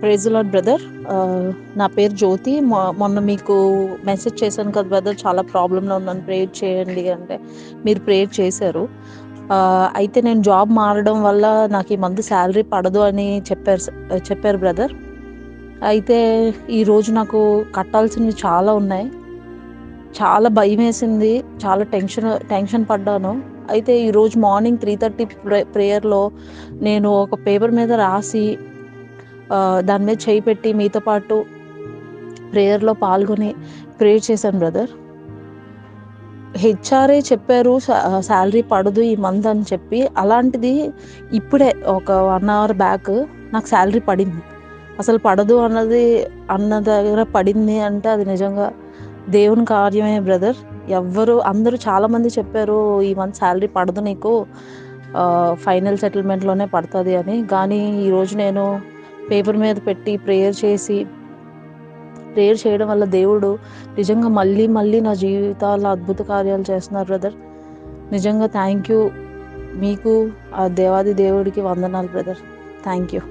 Praise the lord brother. నా పేరు జ్యోతి. మొన్న మీకు మెసేజ్ చేశాను కదా బ్రదర్, చాలా ప్రాబ్లంలో ఉన్నాను, ప్రేయర్ చేయండి అంటే మీరు ప్రేయర్ చేశారు. అయితే నేను జాబ్ మారడం వల్ల నాకు ఈ మంత్ శాలరీ పడదు అని చెప్పారు బ్రదర్. అయితే ఈరోజు నాకు కట్టాల్సినవి చాలా ఉన్నాయి. చాలా భయమేసింది. చాలా టెన్షన్ పడ్డాను. అయితే ఈరోజు మార్నింగ్ 3:30 ప్రేయర్‌లో నేను ఒక పేపర్ మీద రాసి దాని మీద చేయి పెట్టి మీతో పాటు ప్రేయర్‌లో పాల్గొని ప్రేయర్ చేశాను బ్రదర్. హెచ్ఆర్ఏ చెప్పారు శాలరీ పడదు ఈ మంత్ అని చెప్పి. అలాంటిది ఇప్పుడే ఒక 1 అవర్ బ్యాక్ నాకు శాలరీ పడింది. అసలు పడదు అన్న దగ్గర పడింది అంటే అది నిజంగా దేవుని కార్యమే బ్రదర్. అందరూ చాలామంది చెప్పారు ఈ మంత్ శాలరీ పడదు నీకు, ఫైనల్ సెటిల్మెంట్‌లోనే పడతది అని. కానీ ఈరోజు నేను పేపర్ మీద పెట్టి ప్రేయర్ చేయడం వల్ల దేవుడు నిజంగా మళ్ళీ మళ్ళీ నా జీవితాల్లో అద్భుత కార్యాలు చేస్తున్నారు బ్రదర్. నిజంగా థ్యాంక్ యూ. మీకు ఆ దేవాది దేవుడికి వందనాలు బ్రదర్. Thank you.